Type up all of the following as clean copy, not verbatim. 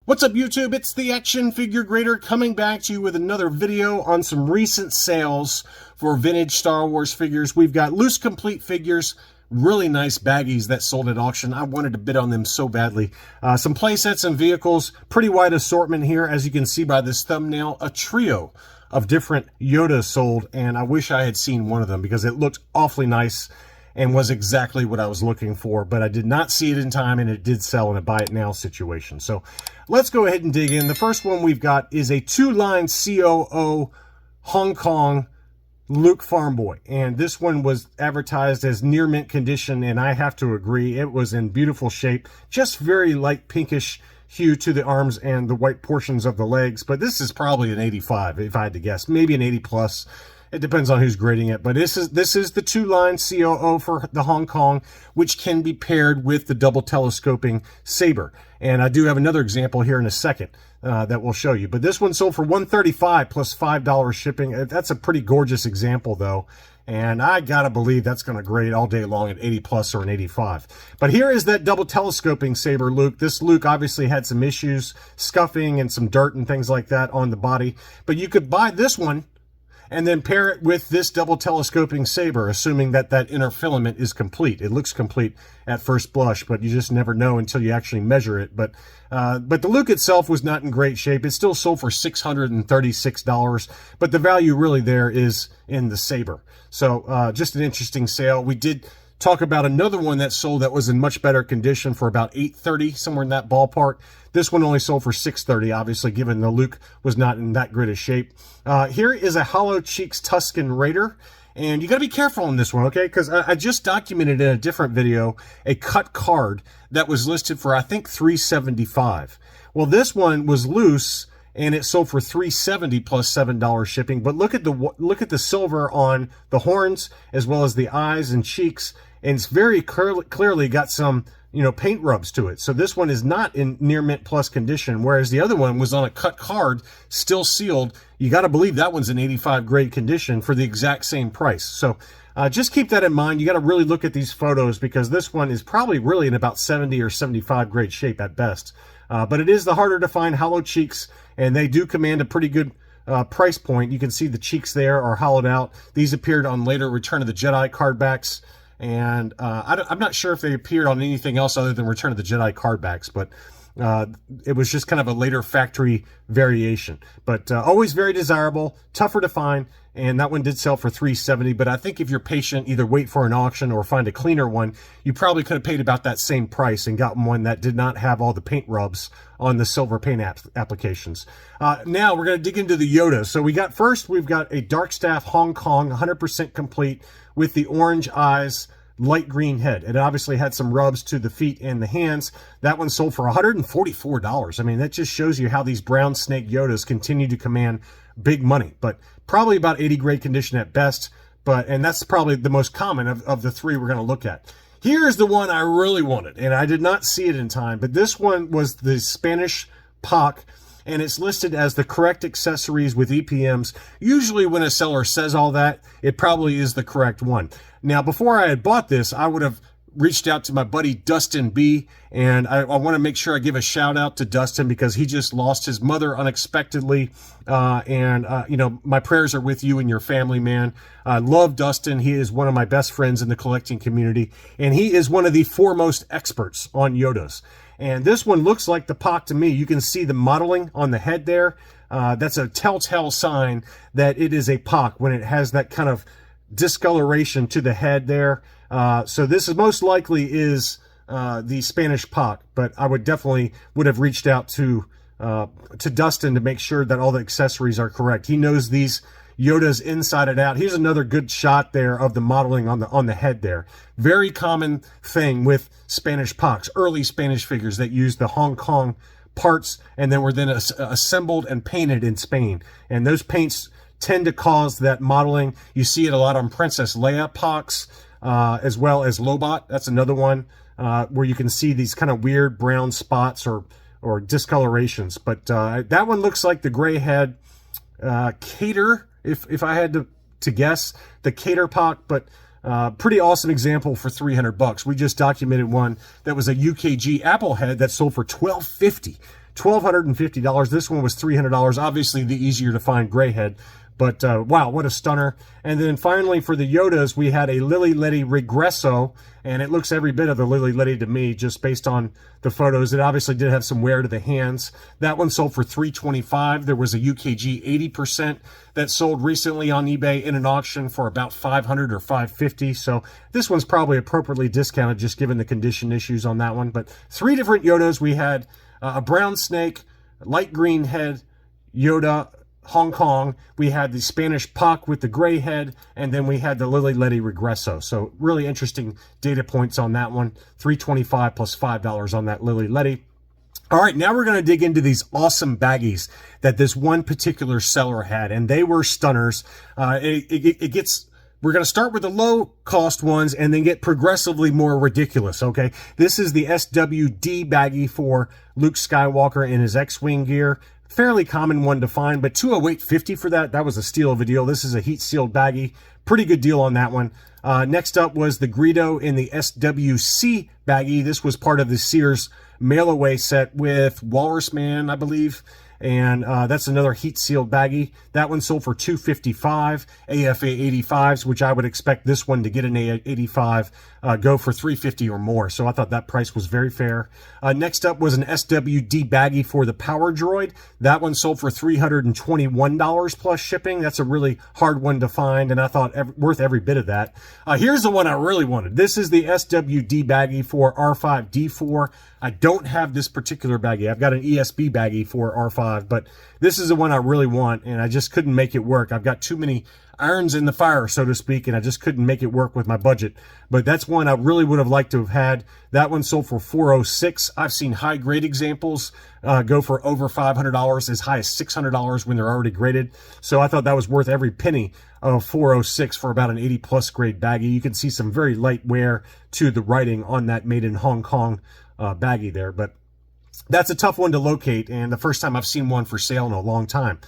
What's up, YouTube? It's the Action Figure Grader coming back to you with another video on some recent sales for vintage Star Wars figures. We've got loose complete figures, really nice baggies that sold at auction. I wanted to bid on them so badly. Some playsets and vehicles, pretty wide assortment here. As you can see by this thumbnail, a trio of different Yodas sold, and I wish I had seen one of them because it looked awfully nice and was exactly what I was looking for, but I did not see it in time, and it did sell in a buy it now situation. So let's go ahead and dig in. The first one we've got is a two-line COO Hong Kong Luke Farm Boy, and this one was advertised as near mint condition, and I have to agree, it was in beautiful shape, just very light pinkish hue to the arms and the white portions of the legs, but this is probably an 85 if I had to guess, maybe an 80 plus. It depends on who's grading it, but this is the two-line COO for the Hong Kong, which can be paired with the double telescoping saber. And I do have another example here in a second that we'll show you. But this one sold for $135 plus $5 shipping. That's a pretty gorgeous example, though. And I gotta believe that's gonna grade all day long at 80 plus or an 85. But here is that double telescoping saber Luke. This Luke obviously had some issues, scuffing and some dirt and things like that on the body. But you could buy this one and then pair it with this double telescoping saber, assuming that that inner filament is complete. It looks complete at first blush, but you just never know until you actually measure it. But the Luke itself was not in great shape. It still sold for $636, but the value really there is in the saber. So just an interesting sale. We did talk about another one that sold that was in much better condition for about $830, somewhere in that ballpark. This one only sold for $630, obviously, given the Luke was not in that great a shape. Here is a Hollow Cheeks Tusken Raider, and you got to be careful on this one, okay? Because I just documented in a different video a cut card that was listed for, I think, $375. Well, this one was loose, and it sold for $370 plus $7 shipping. But look at the silver on the horns as well as the eyes and cheeks, and it's very clearly got some, you know, paint rubs to it. So this one is not in near mint plus condition, whereas the other one was on a cut card, still sealed. You got to believe that one's in 85 grade condition for the exact same price. So just keep that in mind. You got to really look at these photos because this one is probably really in about 70 or 75 grade shape at best. But it is the harder to find Hollow Cheeks, and they do command a pretty good price point. You can see the cheeks there are hollowed out. These appeared on later Return of the Jedi card backs, and I'm not sure if they appeared on anything else other than Return of the Jedi card backs, but it was just kind of a later factory variation. But always very desirable, tougher to find, and that one did sell for $370. But I think if you're patient, either wait for an auction or find a cleaner one, you probably could have paid about that same price and gotten one that did not have all the paint rubs on the silver paint applications. Now we're going to dig into the Yoda. So we've got a Dark Staff Hong Kong, 100% complete with the orange eyes, light green head. It obviously had some rubs to the feet and the hands. That one sold for $144. I mean, that just shows you how these brown snake Yodas continue to command big money, but probably about 80 grade condition at best. And that's probably the most common of the three we're going to look at. Here's the one I really wanted, and I did not see it in time, but this one was the Spanish POC, and it's listed as the correct accessories with EPMs. Usually when a seller says all that, it probably is the correct one. Now, before I had bought this, I would have reached out to my buddy Dustin B, and I want to make sure I give a shout out to Dustin because he just lost his mother unexpectedly, you know, my prayers are with you and your family, man. I love Dustin. He is one of my best friends in the collecting community, and he is one of the foremost experts on Yodas. And this one looks like the POC to me. You can see the modeling on the head there. That's a telltale sign that it is a POC when it has that kind of discoloration to the head there. So this is most likely is the Spanish POC, but I would have reached out to Dustin to make sure that all the accessories are correct. He knows these Yoda's inside and out. Here's another good shot there of the modeling on the head there. Very common thing with Spanish POCs, early Spanish figures that used the Hong Kong parts and then were then assembled and painted in Spain. And those paints tend to cause that modeling. You see it a lot on Princess Leia POCs, as well as Lobot. That's another one where you can see these kind of weird brown spots or discolorations. But that one looks like the gray head Cater, if I had to guess, the Cater POC, but pretty awesome example for $300. We just documented one that was a UKG Apple head that sold for $1250. $1,250. This one was $300. Obviously, the easier to find gray head. But wow, what a stunner. And then finally for the Yodas, we had a Lily Letty Regresso, and it looks every bit of the Lily Letty to me, just based on the photos. It obviously did have some wear to the hands. That one sold for $325. There was a UKG 80% that sold recently on eBay in an auction for about $500 or $550. So this one's probably appropriately discounted, just given the condition issues on that one. But 3 different Yodas. We had a brown snake, light green head, Yoda, Hong Kong. We had the Spanish Puck with the gray head, and then we had the Lily Letty Regresso. So really interesting data points on that one. $325 plus $5 on that Lily Letty. All right, now we're going to dig into these awesome baggies that this one particular seller had, and they were stunners. We're going to start with the low cost ones and then get progressively more ridiculous, okay? This is the SWD baggie for Luke Skywalker in his X-Wing gear. Fairly common one to find, but $208.50 for that. That was a steal of a deal. This is a heat-sealed baggie. Pretty good deal on that one. Next up was the Greedo in the SWC baggie. This was part of the Sears mail-away set with Walrus Man, I believe. And that's another heat-sealed baggie. That one sold for $255. AFA 85s, which I would expect this one to get an A85, go for $350 or more. So I thought that price was very fair. Next up was an SWD baggie for the Power Droid. That one sold for $321 plus shipping. That's a really hard one to find, and I thought worth every bit of that. Here's the one I really wanted. This is the SWD baggie for R5-D4. I don't have this particular baggie. I've got an ESB baggie for R5, but this is the one I really want, and I just couldn't make it work. I've got too many irons in the fire, so to speak, and I just couldn't make it work with my budget. But that's one I really would have liked to have had. That one sold for $406. I've seen high-grade examples go for over $500, as high as $600 when they're already graded. So I thought that was worth every penny of $406 for about an 80-plus grade baggie. You can see some very light wear to the writing on that made in Hong Kong baggie there, but that's a tough one to locate, and the first time I've seen one for sale in a long time.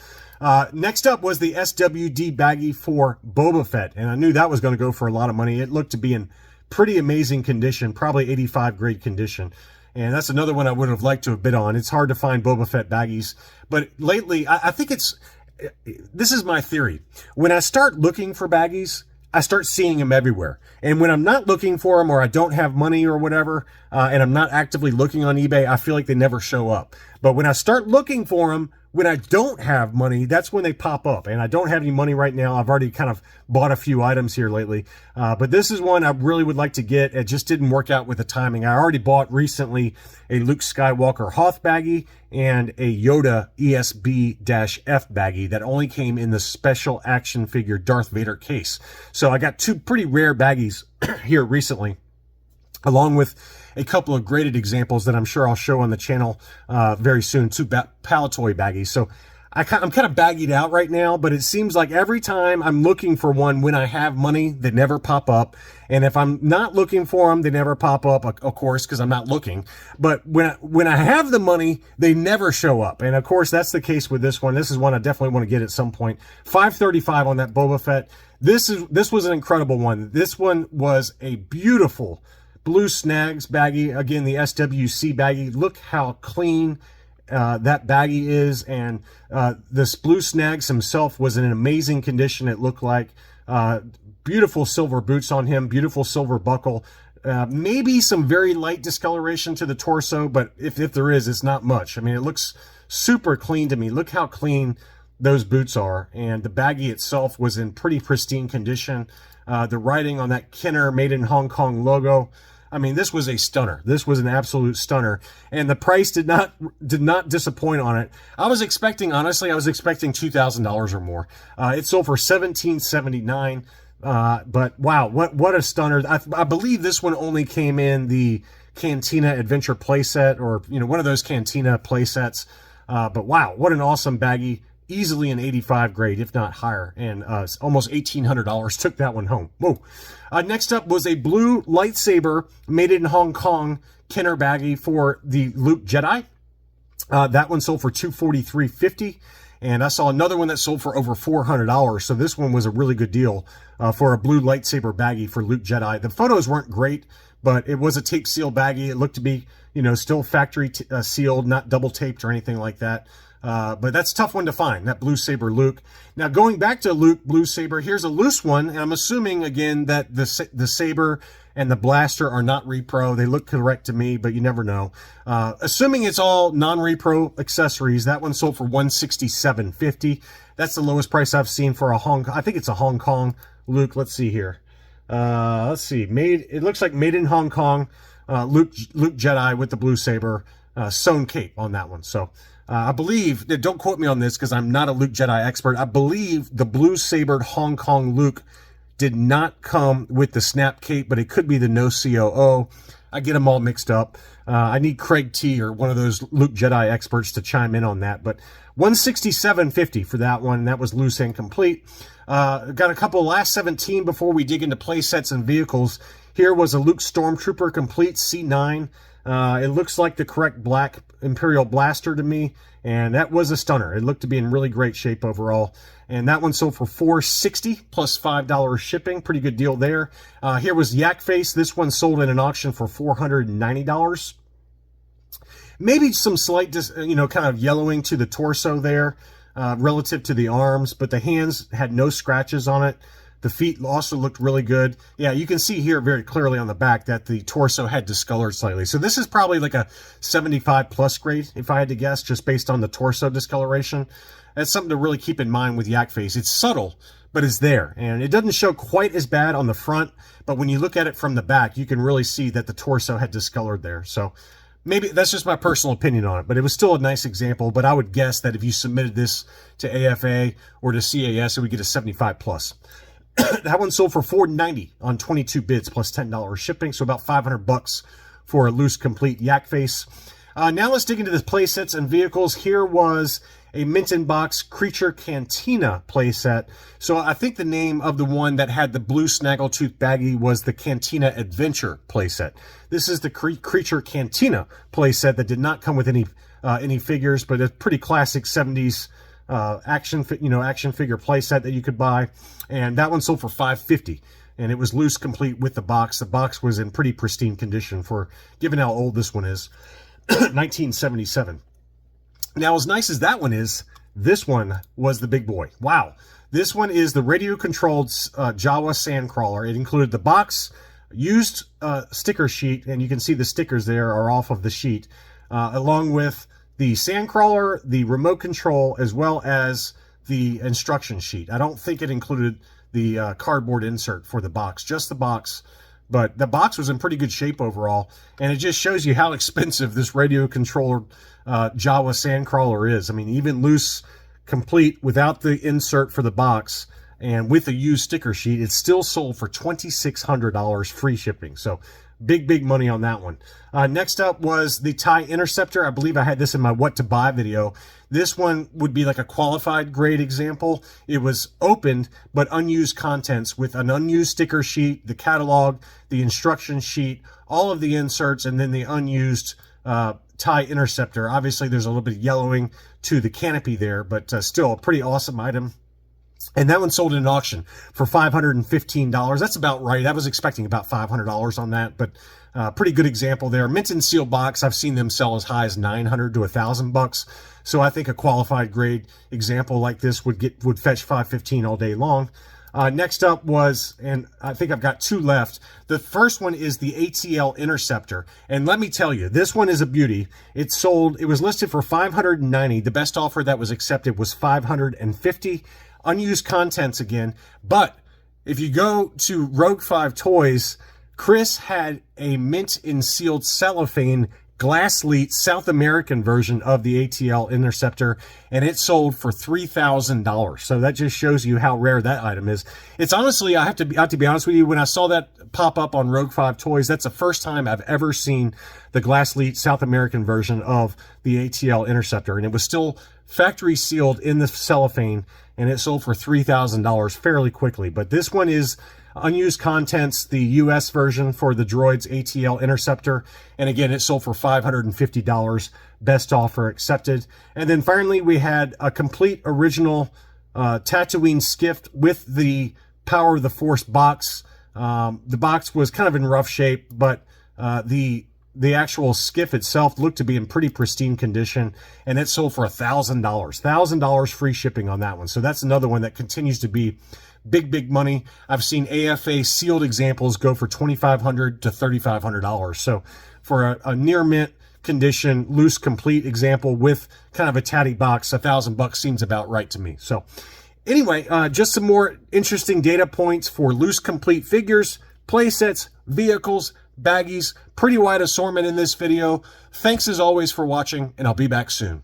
Next up was the SWD baggie for Boba Fett, and I knew that was going to go for a lot of money. It looked to be in pretty amazing condition, probably 85 grade condition, and that's another one I would have liked to have bid on. It's hard to find Boba Fett baggies, but lately I think this is my theory. When I start looking for baggies, I start seeing them everywhere. And when I'm not looking for them, or I don't have money or whatever, and I'm not actively looking on eBay, I feel like they never show up. But when I start looking for them, when I don't have money, that's when they pop up. And I don't have any money right now. I've already kind of bought a few items here lately. But this is one I really would like to get. It just didn't work out with the timing. I already bought recently a Luke Skywalker Hoth baggie and a Yoda ESB-F baggie that only came in the special action figure Darth Vader case. So I got 2 pretty rare baggies here recently, along with a couple of graded examples that I'm sure I'll show on the channel very soon, 2 Palatoy baggies. So I'm kind of baggied out right now, but it seems like every time I'm looking for one, when I have money, they never pop up. And if I'm not looking for them, they never pop up, of course, because I'm not looking. But when I have the money, they never show up. And of course, that's the case with this one. This is one I definitely want to get at some point. $535 on that Boba Fett. This was an incredible one. This one was a beautiful Blue Snags baggie. Again, the SWC baggie. Look how clean that baggie is, and this Blue Snags himself was in an amazing condition. It looked like beautiful silver boots on him, beautiful silver buckle, maybe some very light discoloration to the torso, but if there is, it's not much. I mean, it looks super clean to me. Look how clean those boots are, and the baggie itself was in pretty pristine condition. The writing on that Kenner Made in Hong Kong logo, I mean, this was a stunner. This was an absolute stunner, and the price did not disappoint on it. Honestly, I was expecting $2,000 or more. It sold for $1,779. But wow, what a stunner! I believe this one only came in the Cantina Adventure playset, or one of those Cantina playsets. But wow, what an awesome baggie! Easily an 85 grade, if not higher, and almost $1,800. Took that one home. Whoa. Next up was a blue lightsaber made in Hong Kong Kenner baggie for the Luke Jedi. That one sold for $243.50. And I saw another one that sold for over $400. So this one was a really good deal for a blue lightsaber baggie for Luke Jedi. The photos weren't great, but it was a tape seal baggie. It looked to be, you know, still factory sealed, not double taped or anything like that. But that's a tough one to find, that blue saber Luke. Now, going back to Luke blue saber, here's a loose one, and I'm assuming again that the saber and the blaster are not repro. They look correct to me, but you never know. Assuming it's all non-repro accessories, that one sold for $167.50. That's the lowest price I've seen for a I think it's a Hong Kong Luke. Let's see here. Let's see. It looks like made in Hong Kong. Luke Jedi with the blue saber, sewn cape on that one. So I believe, don't quote me on this because I'm not a Luke Jedi expert. I believe the blue sabered Hong Kong Luke did not come with the snap cape, but it could be the no COO. I get them all mixed up. I need Craig T or one of those Luke Jedi experts to chime in on that. But $167.50 for that one. That was loose and complete. Got a couple last 17 before we dig into play sets and vehicles. Here was a Luke Stormtrooper complete C9. It looks like the correct black Imperial blaster to me, and that was a stunner. It looked to be in really great shape overall. And that one sold for $460 plus $5 shipping. Pretty good deal there. Here was Yak Face. This one sold in an auction for $490. Maybe some slight, kind of yellowing to the torso there relative to the arms, but the hands had no scratches on it. The feet also looked really good. Yeah, you can see here very clearly on the back that the torso had discolored slightly. So this is probably like a 75 plus grade, if I had to guess, just based on the torso discoloration. That's something to really keep in mind with Yak Face. It's subtle, but it's there. And it doesn't show quite as bad on the front, but when you look at it from the back, you can really see that the torso had discolored there. So maybe that's just my personal opinion on it, but it was still a nice example. But I would guess that if you submitted this to AFA or to CAS, it would get a 75 plus. That one sold for $490 on 22 bids plus $10 shipping, so about $500 for a loose complete Yak Face. Now let's dig into the play sets and vehicles. Here was a mint in box Creature Cantina playset. So I think the name of the one that had the blue snaggletooth baggie was the Cantina Adventure playset. This is the Creature Cantina playset that did not come with any figures, but a pretty classic 70s action figure playset that you could buy. And that one sold for $550. And it was loose complete with the box. The box was in pretty pristine condition for given how old this one is. 1977. Now, as nice as that one is, this one was the big boy. Wow. This one is the radio-controlled Jawa Sandcrawler. It included the box, used sticker sheet, and you can see the stickers there are off of the sheet, along with the Sandcrawler, the remote control, as well as the instruction sheet. I don't think it included the cardboard insert for the box, just the box. But the box was in pretty good shape overall, and it just shows you how expensive this radio-controlled Jawa Sandcrawler is. I mean, even loose, complete, without the insert for the box, and with a used sticker sheet, it's still sold for $2,600 free shipping. So big money on that one. Next up was the TIE Interceptor. I believe I had this in my what to buy video. This one would be like a qualified grade example. It was opened, but unused contents with an unused sticker sheet, the catalog, the instruction sheet, all of the inserts, and then the unused TIE Interceptor. Obviously, there's a little bit of yellowing to the canopy there, but still a pretty awesome item. And that one sold in an auction for $515. That's about right. I was expecting about $500 on that, but pretty good example there. Mint and seal box, I've seen them sell as high as $900 to $1,000. So I think a qualified grade example like this would fetch $515 all day long. Next up was, and I think I've got two left. The first one is the ATL Interceptor. And let me tell you, this one is a beauty. It was listed for $590. The best offer that was accepted was $550. Unused contents again. But if you go to Rogue 5 Toys, Chris had a mint in sealed cellophane glass lead South American version of the ATL Interceptor, and it sold for $3,000. So that just shows you how rare that item is. It's honestly, I have to be honest with you, when I saw that pop up on Rogue 5 Toys, that's the first time I've ever seen the glass lead South American version of the ATL Interceptor, and it was still factory sealed in the cellophane, and it sold for $3,000 fairly quickly. But this one is unused contents, the US version for the Droids ATL Interceptor. And again, it sold for $550. Best offer accepted. And then finally, we had a complete original Tatooine skiff with the Power of the Force box. The box was kind of in rough shape, but the actual skiff itself looked to be in pretty pristine condition, and it sold for $1,000. $1,000 free shipping on that one. So that's another one that continues to be big money. I've seen AFA sealed examples go for $2,500 to $3,500. So for a near mint condition, loose complete example with kind of a tatty box, $1,000 seems about right to me. So anyway, just some more interesting data points for loose complete figures, playsets, vehicles, baggies, pretty wide assortment in this video. Thanks as always for watching, and I'll be back soon.